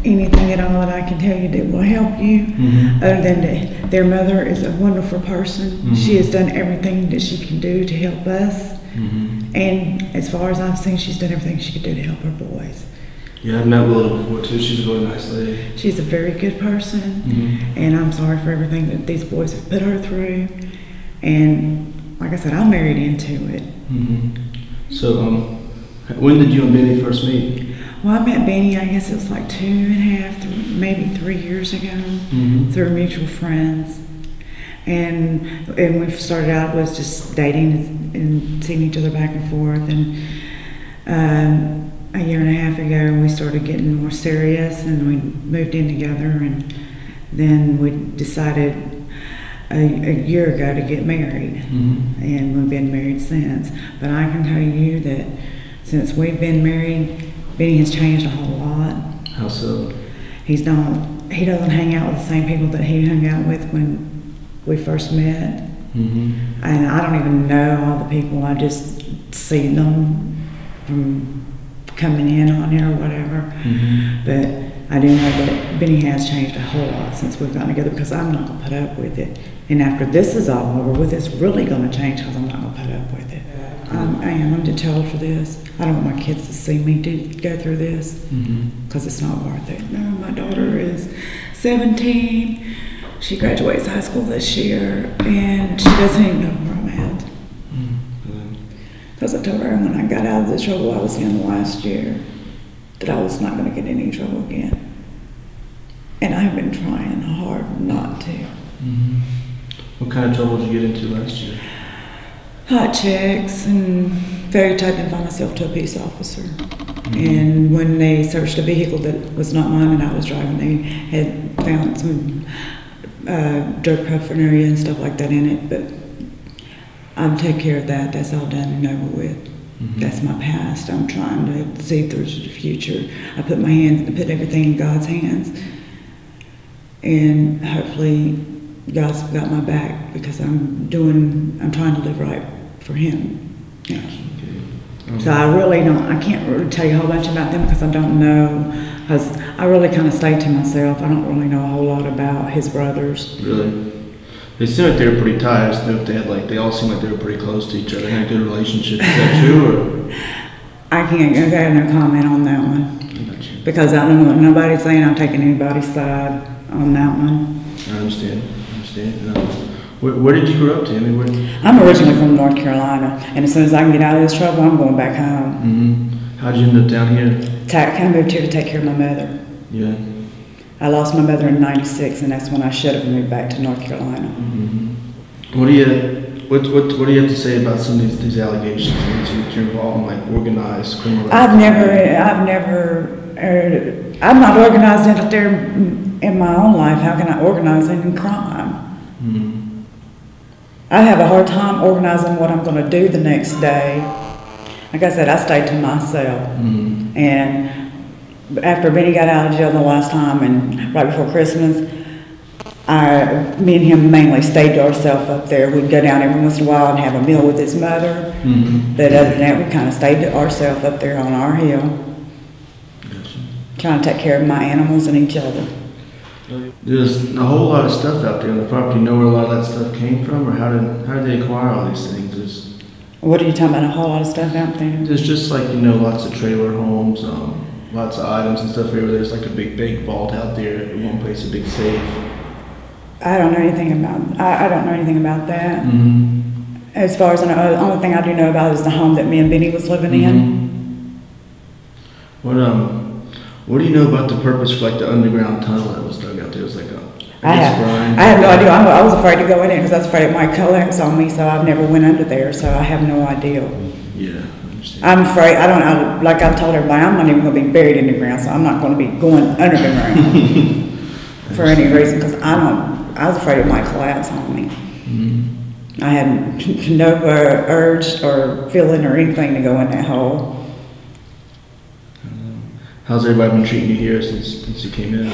anything at all that I can tell you that will help you, other than that their mother is a wonderful person. She has done everything that she can do to help us. And as far as I've seen, she's done everything she could do to help her boys. Yeah, I've met Willa before too. She's a really nice lady. She's a very good person, and I'm sorry for everything that these boys have put her through. And like I said, I married into it. So, when did you and Benny first meet? Well, I met Benny, I guess it was like 2.5, maybe 3 years ago, through mutual friends. And we started out was just dating and seeing each other back and forth. And a year and a half ago, we started getting more serious, and we moved in together. And then we decided a year ago to get married, and we've been married since. But I can tell you that since we've been married, Benny has changed a whole lot. How so? He doesn't hang out with the same people that he hung out with when we first met. And I don't even know all the people. I just see them from coming in on it or whatever. But I do know that Benny has changed a whole lot since we've gotten together, because I'm not going to put up with it. And after this is all over with, it's really going to change, because I'm not going to put up with it. I'm too old for this. I don't want my kids to see me go through this, because it's not worth it. No, my daughter is 17. She graduates high school this year, and she doesn't even know where I'm at. Because I told her when I got out of the trouble I was in last year that I was not going to get in any trouble again. And I've been trying hard not to. What kind of trouble did you get into last year? Hot checks and stereotyping myself to a peace officer. And when they searched a vehicle that was not mine and I was driving, they had found some drug paraphernalia and stuff like that in it. But I'm taking care of that. That's all done and over with. That's my past. I'm trying to see through to the future. I put everything in God's hands, and hopefully God's got my back, because I'm trying to live right for Him. Yeah. So I can't really tell you a whole bunch about them, because I don't know, because I really kind of stay to myself. I don't really know a whole lot about his brothers. Really? They seem like they were pretty tight. I just know if they all seem like they were pretty close to each other. They had a good relationship. Is that true? Or? I have no comment on that one. Because I don't want nobody saying I'm taking anybody's side on that one. I understand. Where did you grow up, Tammy? I'm originally from North Carolina, and as soon as I can get out of this trouble, I'm going back home. How'd you end up down here? I kind of moved here to take care of my mother. Yeah. I lost my mother in '96, and that's when I should have moved back to North Carolina. What do you have to say about some of these allegations that you're involved in, like organized criminal? I'm not organized out there in my own life. How can I organize it in crime? I have a hard time organizing what I'm going to do the next day. Like I said, I stayed to myself. And after Benny got out of jail the last time, and right before Christmas, me and him mainly stayed to ourselves up there. We'd go down every once in a while and have a meal with his mother. But other than that, we kind of stayed to ourselves up there on our hill, trying to take care of my animals and each other. There's a whole lot of stuff out there on the property. You know where a lot of that stuff came from, or how did they acquire all these things? What are you talking about? A whole lot of stuff out there? There's just like, lots of trailer homes, lots of items and stuff everywhere. There's like a big vault out there at one place, a big safe. I don't know anything about that. As far as I know, the only thing I do know about is the home that me and Benny was living in. What do you know about the purpose for like the underground tunnel that was dug out there? It was like I have no idea. I was afraid to go in it because I was afraid it might collapse on me, so I've never went under there, so I have no idea. Yeah, I understand. I'm afraid, like I've told everybody, I'm not even going to be buried in the ground, so I'm not going to be going under the ground for any reason, because I was afraid it might collapse on me. I had no urge or feeling or anything to go in that hole. How's everybody been treating you here since you came in?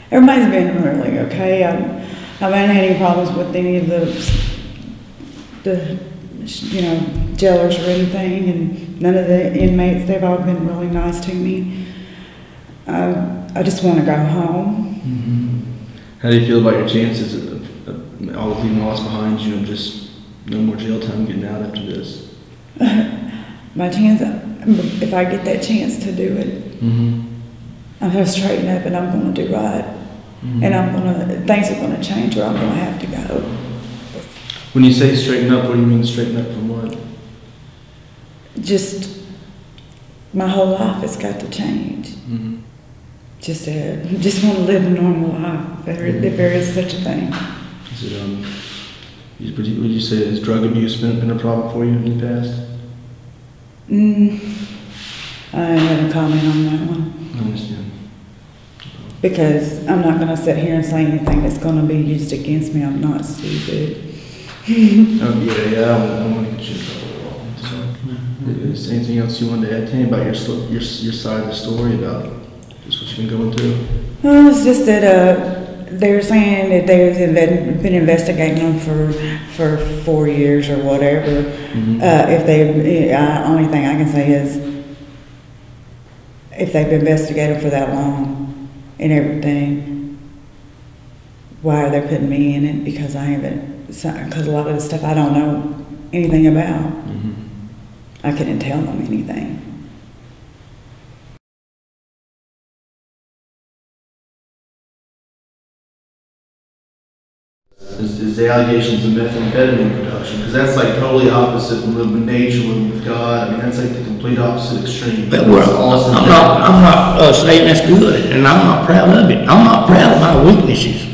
Everybody's been really okay. I haven't had any problems with any of the jailers or anything, and none of the inmates. They've all been really nice to me. I just want to go home. Mm-hmm. How do you feel about your chances of all leaving all this behind you and just no more jail time getting out after this? My chance, if I get that chance to do it, I'm going to straighten up and I'm going to do right. And things are going to change or I'm going to have to go. When you say straighten up, what do you mean straighten up from what? Just, my whole life has got to change. Just want to live a normal life, if there is such a thing. Is it, would you say has drug abuse been a problem for you in the past? I ain't going to comment on that one. I understand. Because I'm not going to sit here and say anything that's going to be used against me. I'm not stupid. Oh, yeah, I don't want to get you in trouble at all. So, is there anything else you wanted to add, Tammy, about your side of the story, about just what you've been going through? Well, it's just that they were saying that they've been investigating them for 4 years or whatever. If they, only thing I can say is, if they've investigated for that long and everything, why are they putting me in it? Because I haven't, because a lot of the stuff I don't know anything about. I couldn't tell them anything. Is the allegations of methamphetamine production, because that's like totally opposite from living with nature, living with God. I mean, that's like the complete opposite extreme. But I'm not saying that's good, and I'm not proud of it. I'm not proud of my weaknesses.